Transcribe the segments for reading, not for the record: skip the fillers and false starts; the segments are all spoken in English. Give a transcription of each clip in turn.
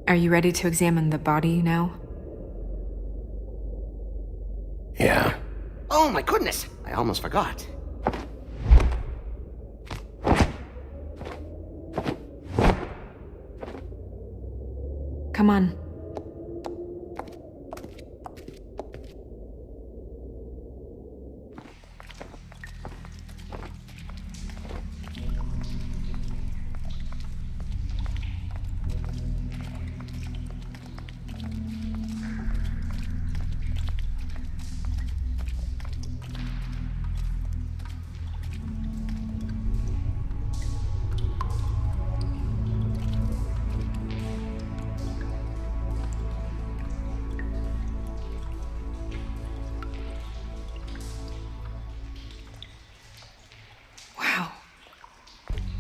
Are you ready to examine the body now? Yeah. Oh my goodness! I almost forgot. Come on.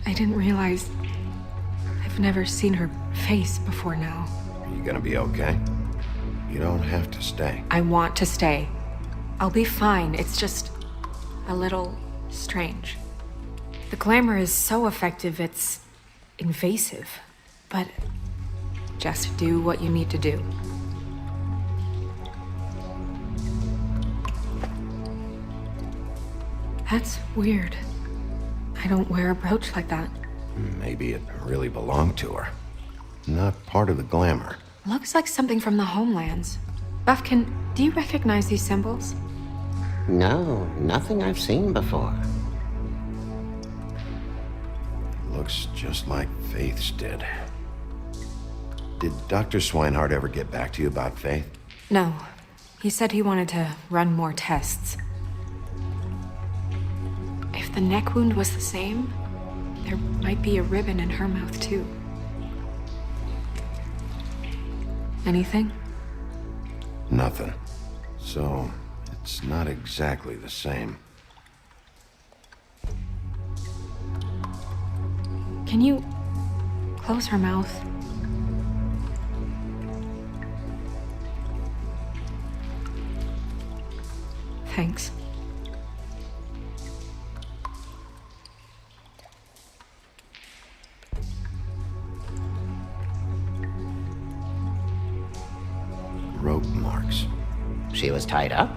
I didn't realize I've never seen her face before now. Are you gonna be okay? You don't have to stay. I want to stay. I'll be fine. It's just a little strange. The glamour is so effective, it's invasive. But just do what you need to do. That's weird. I don't wear a brooch like that. Maybe it really belonged to her. Not part of the glamour. Looks like something from the homelands. Buffkin, do you recognize these symbols? No, nothing I've seen before. Looks just like Faith's did. Did Dr. Swinehart ever get back to you about Faith? No. He said he wanted to run more tests. If the neck wound was the same, there might be a ribbon in her mouth too. Anything? Nothing. So, it's not exactly the same. Can you close her mouth? Thanks. Rope marks. She was tied up?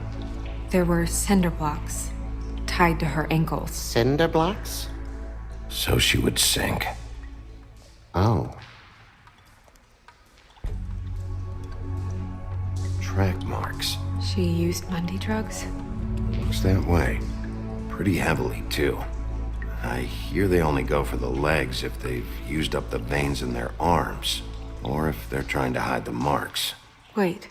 There were cinder blocks tied to her ankles. Cinder blocks? So she would sink. Oh. Track marks. She used Mundy drugs? Looks that way. Pretty heavily, too. I hear they only go for the legs if they've used up the veins in their arms, or if they're trying to hide the marks. Wait.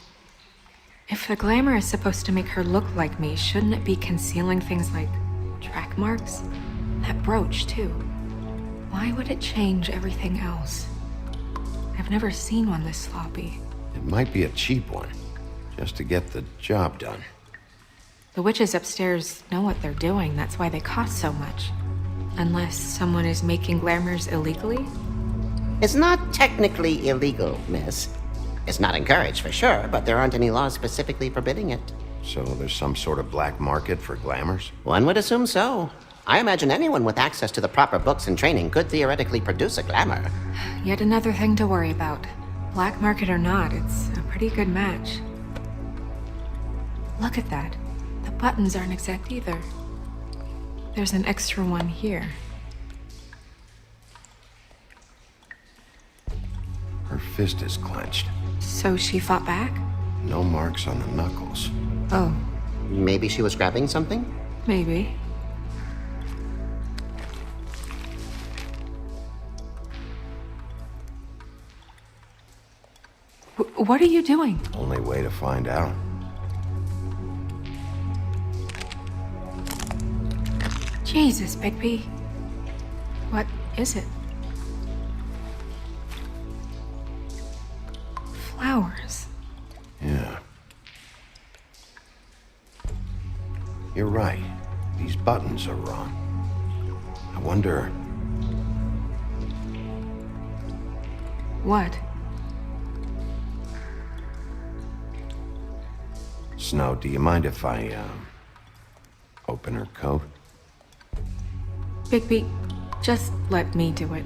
If the glamour is supposed to make her look like me, shouldn't it be concealing things like track marks? That brooch, too. Why would it change everything else? I've never seen one this sloppy. It might be a cheap one, just to get the job done. The witches upstairs know what they're doing, that's why they cost so much. Unless someone is making glamours illegally? It's not technically illegal, miss. It's not encouraged for sure, but there aren't any laws specifically forbidding it. So there's some sort of black market for glamours? One would assume so. I imagine anyone with access to the proper books and training could theoretically produce a glamour. Yet another thing to worry about. Black market or not, it's a pretty good match. Look at that. The buttons aren't exact either. There's an extra one here. Her fist is clenched. So she fought back? No marks on the knuckles. Oh, Maybe she was grabbing something? maybe. What are you doing? Only way to find out. Jesus, Bigby. What is it? Flowers. Yeah. You're right. These buttons are wrong. I wonder... What? Snow, do you mind if I, open her coat? Bigby, just let me do it.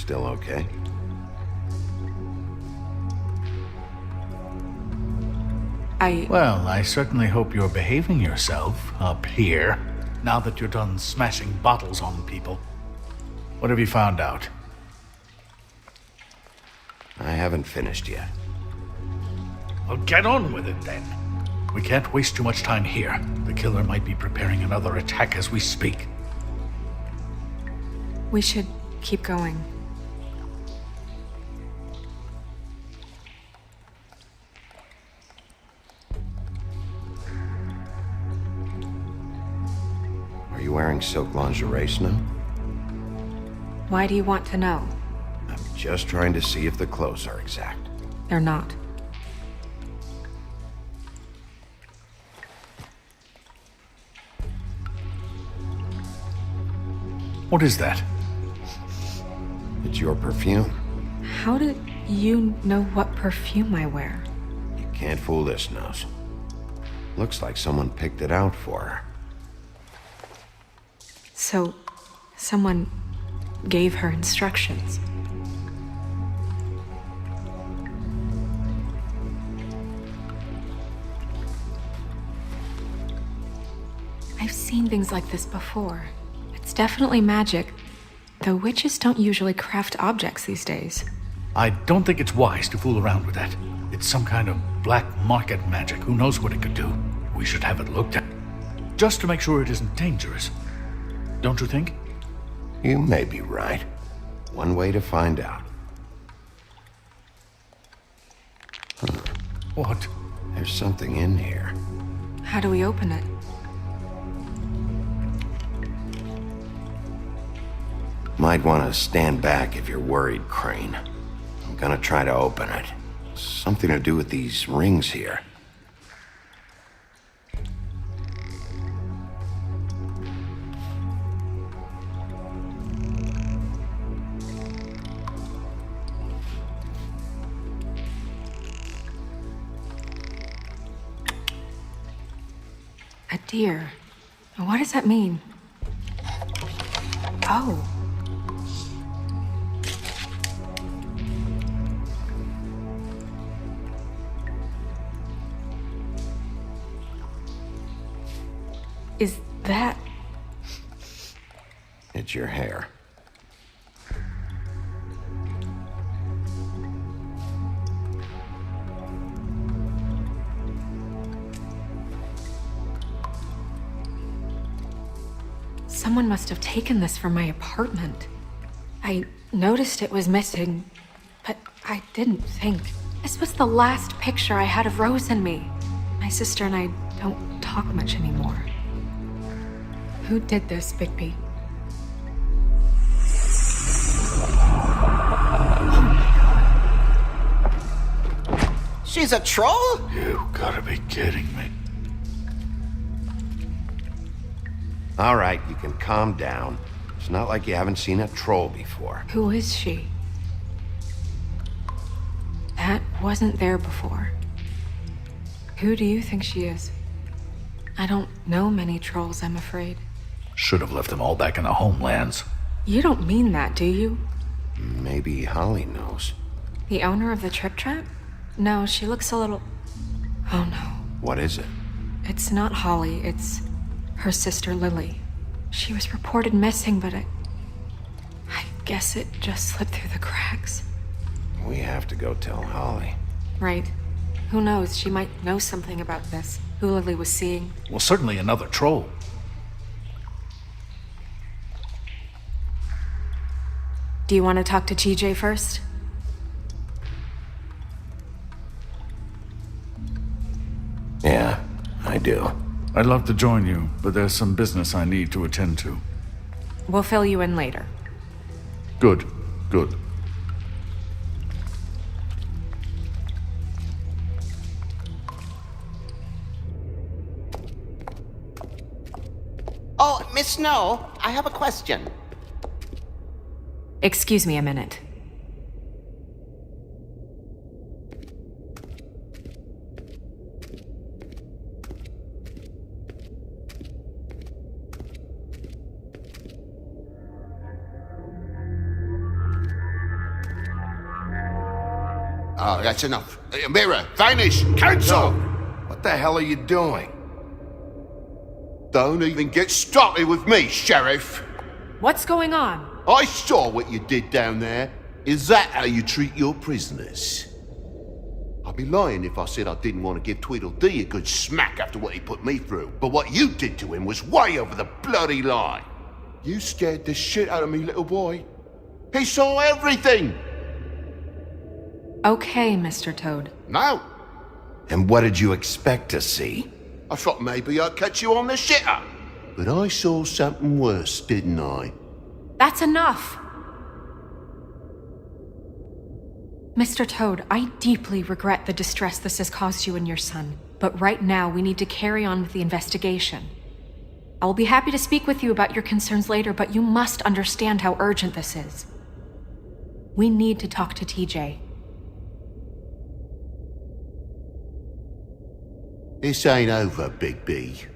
still okay? Well, I certainly hope you're behaving yourself up here, now that you're done smashing bottles on people. What have you found out? I haven't finished yet. Well, get on with it then. We can't waste too much time here. The killer might be preparing another attack as we speak. We should keep going. Are you wearing silk lingerie, Snow? Why do you want to know? I'm just trying to see if the clothes are exact. They're not. What is that? It's your perfume. How did you know what perfume I wear? You can't fool this nose. Looks like someone picked it out for her. So, someone gave her instructions. I've seen things like this before. It's definitely magic, though witches don't usually craft objects these days. I don't think it's wise to fool around with that. It's some kind of black market magic. Who knows what it could do? We should have it looked at. Just to make sure it isn't dangerous. Don't you think? You may be right. One way to find out. What? There's something in here. How do we open it? Might want to stand back if you're worried, Crane. I'm gonna try to open it. Something to do with these rings here. A deer. What does that mean? Oh. Is that... It's your hair. Someone must have taken this from my apartment. I noticed it was missing, but I didn't think. This was the last picture I had of Rose and me. My sister and I don't talk much anymore. Who did this, Bigby? She's a troll? You gotta be kidding me. All right, you can calm down. It's not like you haven't seen a troll before. Who is she? That wasn't there before. Who do you think she is? I don't know many trolls, I'm afraid. Should have left them all back in the homelands. You don't mean that, do you? Maybe Holly knows. The owner of the Trip Trap? No, she looks a little... Oh no. What is it? It's not Holly, it's her sister Lily. She was reported missing, but I guess it just slipped through the cracks. We have to go tell Holly. Right. Who knows, she might know something about this. Who Lily was seeing. Well, certainly another troll. Do you want to talk to TJ first? Yeah, I do. I'd love to join you, but there's some business I need to attend to. We'll fill you in later. Good, good. Oh, Miss Snow, I have a question. Excuse me a minute. Oh, that's enough. Mirror, vanish, cancel! What the hell are you doing? Don't even get started with me, Sheriff. What's going on? I saw what you did down there. Is that how you treat your prisoners? I'd be lying if I said I didn't want to give Tweedle Dee a good smack after what he put me through. But what you did to him was way over the bloody line. You scared the shit out of me, little boy. He saw everything. Okay, Mr. Toad. No, And what did you expect to see? I thought maybe I'd catch you on the shitter. But I saw something worse, didn't I? That's enough! Mr. Toad, I deeply regret the distress this has caused you and your son. But right now, we need to carry on with the investigation. I will be happy to speak with you about your concerns later, but you must understand how urgent this is. We need to talk to TJ. This ain't over, Bigby.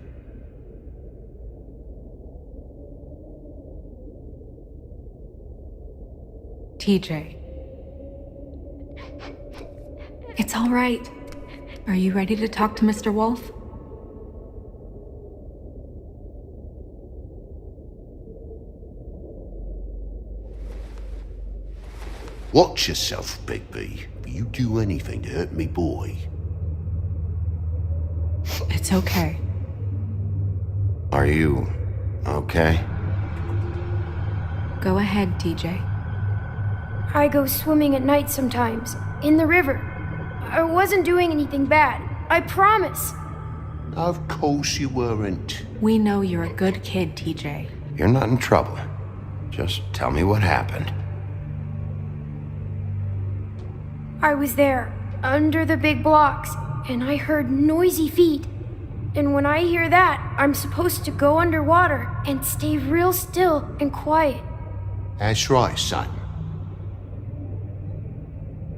TJ. It's all right. Are you ready to talk to Mr. Wolf? Watch yourself, Bigby. If you do anything to hurt me, boy. It's okay. Are you okay? Go ahead, TJ. I go swimming at night sometimes, in the river. I wasn't doing anything bad, I promise. Of course you weren't. We know you're a good kid, TJ. You're not in trouble. Just tell me what happened. I was there, under the big blocks, and I heard noisy feet. And when I hear that, I'm supposed to go underwater and stay real still and quiet. That's right, son.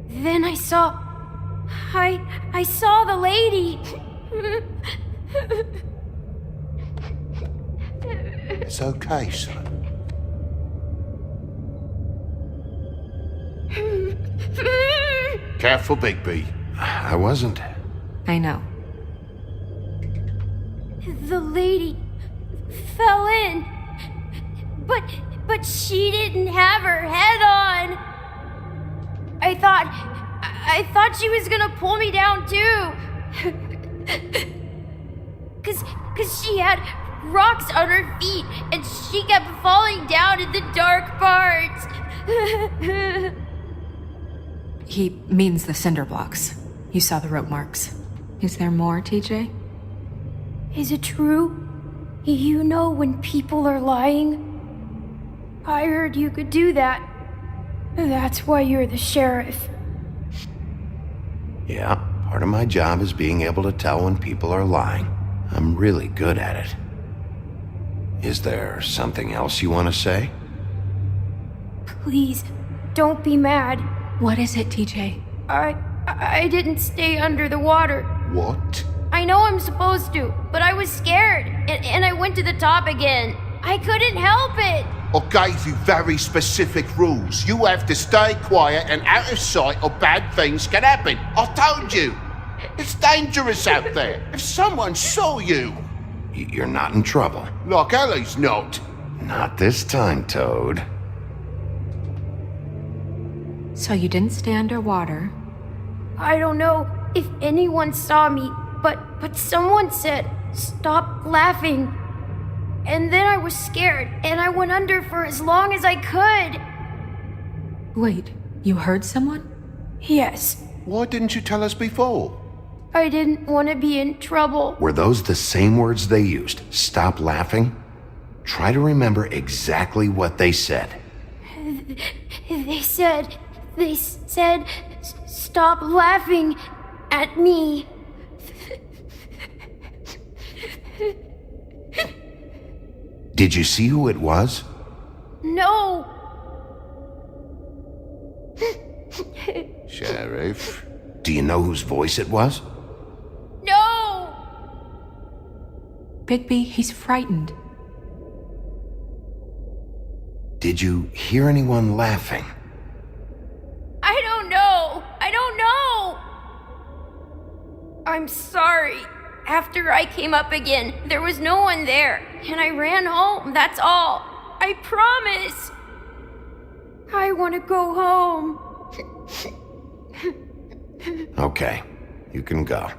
Then I saw the lady. It's okay, son. Careful, Bigby. I wasn't. I know. The lady fell in. But she didn't have her head on. I thought she was gonna pull me down too. Cause she had rocks on her feet and she kept falling down in the dark parts. He means the cinder blocks. You saw the rope marks. Is there more, TJ? Is it true? You know when people are lying? I heard you could do that. That's why you're the sheriff. Yeah, part of my job is being able to tell when people are lying. I'm really good at it. Is there something else you want to say? Please, don't be mad. What is it, TJ? I didn't stay under the water. What? I know I'm supposed to, but I was scared, and I went to the top again. I couldn't help it. I gave you very specific rules. You have to stay quiet and out of sight or bad things can happen. I told you. It's dangerous out there. If someone saw you. You're not in trouble. Like Ellie's not. Not this time, Toad. So you didn't stay underwater. I don't know if anyone saw me, but someone said, "Stop laughing." And then I was scared, and I went under for as long as I could. Wait, you heard someone? Yes, Why didn't you tell us before? I didn't want to be in trouble. Were those the same words they used? Stop laughing? Try to remember exactly what they said. They said, "Stop laughing at me." Did you see who it was? No. Sheriff? Do you know whose voice it was? No. Bigby, he's frightened. Did you hear anyone laughing? I don't know. I'm sorry. After I came up again, there was no one there, and I ran home, that's all. I promise. I want to go home. Okay, you can go.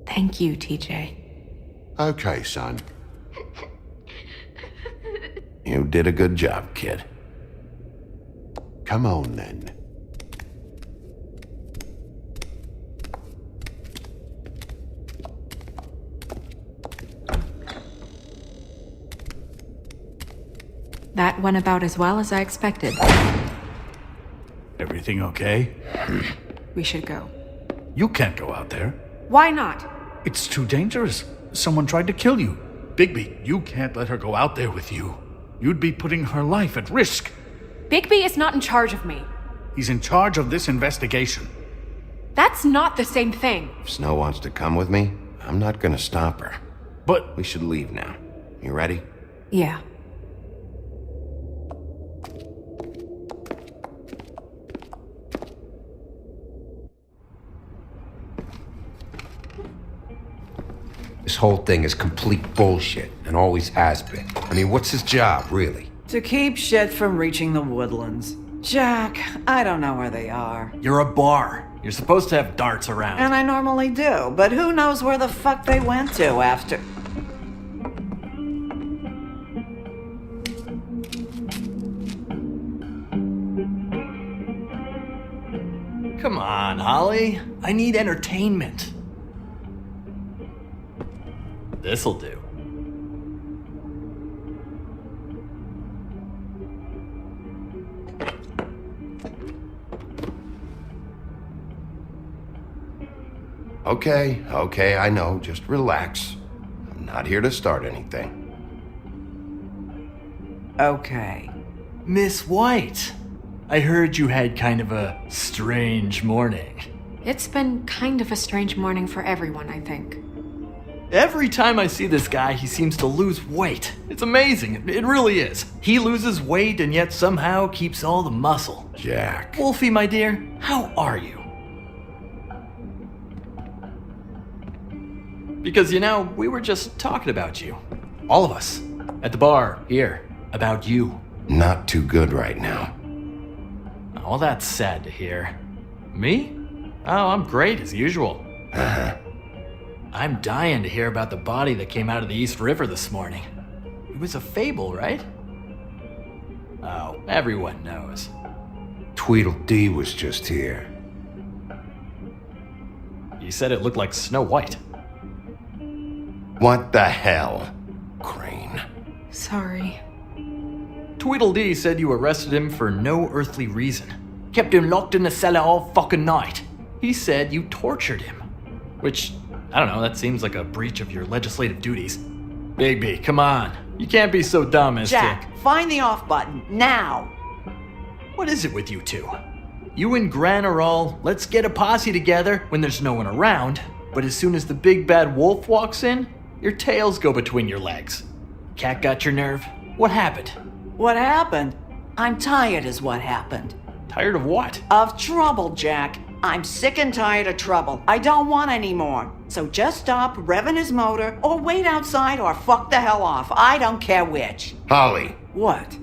Thank you, TJ. Okay, son. You did a good job, kid. Come on, then. That went about as well as I expected. Everything okay? We should go. You can't go out there. Why not? It's too dangerous. Someone tried to kill you. Bigby, you can't let her go out there with you. You'd be putting her life at risk. Bigby is not in charge of me. He's in charge of this investigation. That's not the same thing. If Snow wants to come with me, I'm not gonna stop her. But We should leave now. You ready? Yeah. This whole thing is complete bullshit, and always has been. I mean, what's his job, really? To keep shit from reaching the Woodlands. Jack, I don't know where they are. You're a bar. You're supposed to have darts around. And I normally do, but who knows where the fuck they went to after. Come on, Holly. I need entertainment. This'll do. Okay, I know. Just relax. I'm not here to start anything. Okay. Miss White, I heard you had kind of a strange morning. It's been kind of a strange morning for everyone, I think. Every time I see this guy, he seems to lose weight. It's amazing. It really is. He loses weight and yet somehow keeps all the muscle. Jack. Wolfie, my dear, how are you? Because, you know, we were just talking about you. All of us. At the bar, here. About you. Not too good right now. Oh, that's sad to hear. Me? Oh, I'm great as usual. I'm dying to hear about the body that came out of the East River this morning. It was a Fable, right? Oh, everyone knows. Tweedle Dee was just here. You said it looked like Snow White. What the hell? Crane. Sorry. Tweedle Dee said you arrested him for no earthly reason. Kept him locked in the cellar all fucking night. He said you tortured him. Which, I don't know, that seems like a breach of your legislative duties. Bigby, come on. You can't be so dumb as Jack, find the off button, now! What is it with you two? You and Gran are all, let's get a posse together when there's no one around, but as soon as the big bad wolf walks in, your tails go between your legs. Cat got your nerve? What happened? What happened? I'm tired is what happened. Tired of what? Of trouble, Jack. I'm sick and tired of trouble. I don't want any more. So just stop revving his motor, or wait outside, or fuck the hell off. I don't care which. Holly. What?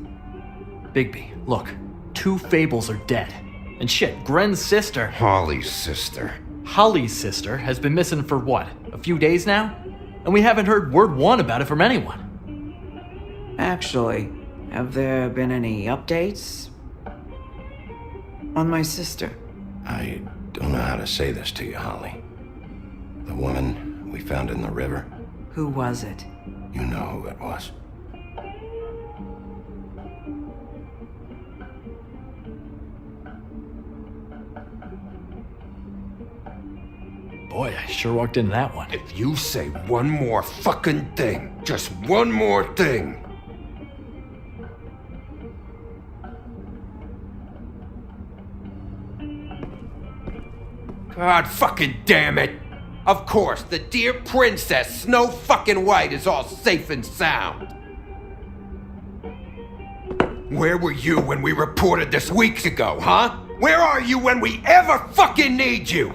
Bigby, look. 2 Fables are dead. And shit, Gren's sister, Holly's sister. Holly's sister, has been missing for what? A few days now? And we haven't heard word one about it from anyone. Actually, have there been any updates? On my sister? I don't know how to say this to you, Holly. The woman we found in the river, Who was it? you know who it was. Boy, I sure walked into that one. If you say one more fucking thing, just one more thing. God fucking damn it! Of course, the dear princess Snow fucking White is all safe and sound. Where were you when we reported this weeks ago, huh? Where are you when we ever fucking need you?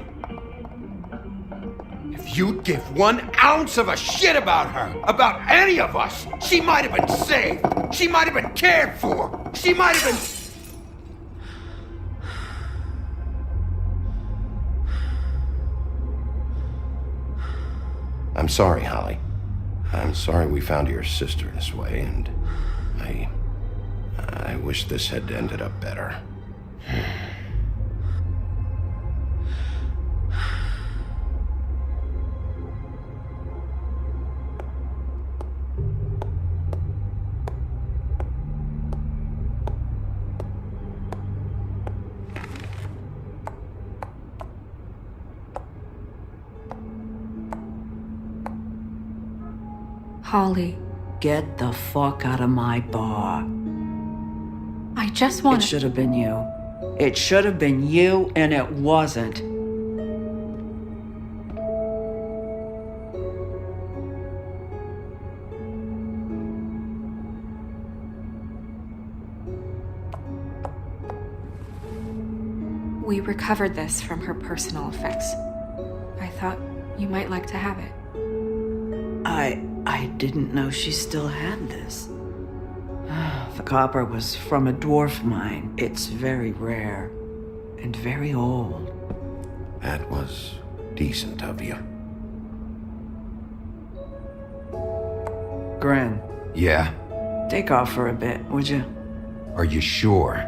If you'd give 1 ounce of a shit about her, about any of us, she might have been saved. She might have been cared for. She might have been... I'm sorry, Holly. I'm sorry we found your sister this way, and I wish this had ended up better. Holly, Get the fuck out of my bar. I just It want should have been you. It should have been you, and it wasn't. We recovered this from her personal effects. I thought you might like to have it. I didn't know she still had this. The copper was from a dwarf mine. It's very rare and very old. That was decent of you. Gren, Yeah? take off for a bit, would you? Are you sure?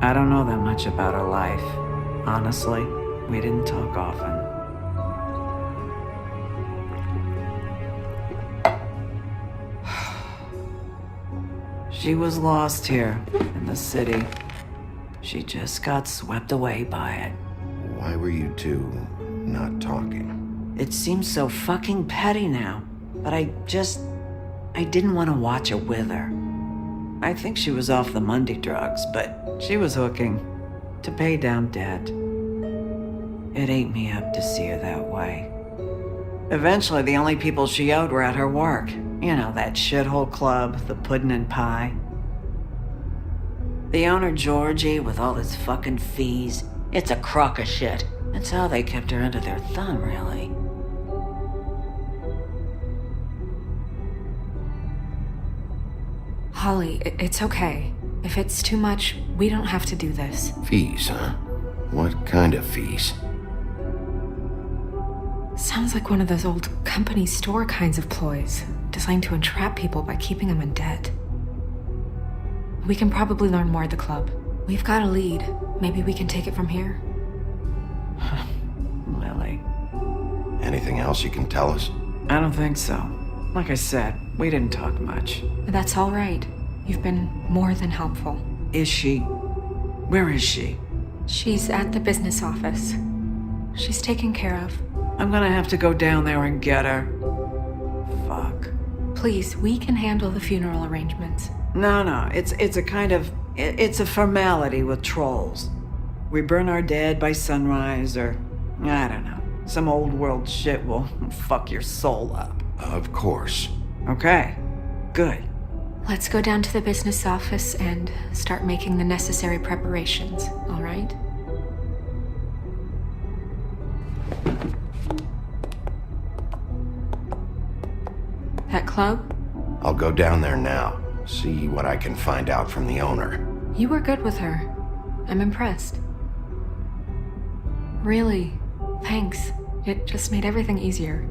I don't know that much about her life. Honestly, we didn't talk often. She was lost here in the city. She just got swept away by it. Why were you two not talking? It seems so fucking petty now, but I didn't want to watch it with her. I think she was off the Monday drugs, but she was hooking to pay down debt. It ate me up to see her that way. Eventually, the only people she owed were at her work. You know, that shithole club, the Puddin' and Pie. The owner, Georgie, with all his fucking fees, it's a crock of shit. That's how they kept her under their thumb, really. Holly, it's okay. If it's too much, we don't have to do this. Fees, huh? What kind of fees? Sounds like one of those old company store kinds of ploys, designed to entrap people by keeping them in debt. We can probably learn more at the club. We've got a lead. Maybe we can take it from here. Lily. Anything else you can tell us? I don't think so. Like I said, we didn't talk much. That's all right. You've been more than helpful. Is she? Where is she? She's at the business office. She's taken care of. I'm gonna have to go down there and get her. Fuck. Please, we can handle the funeral arrangements. No, it's a kind of... It's a formality with trolls. We burn our dead by sunrise, or... I don't know. Some old world shit will fuck your soul up. Of course. Okay, good. Let's go down to the business office and start making the necessary preparations, all right? That club? I'll go down there now. See what I can find out from the owner. You were good with her. I'm impressed. Really, thanks. It just made everything easier.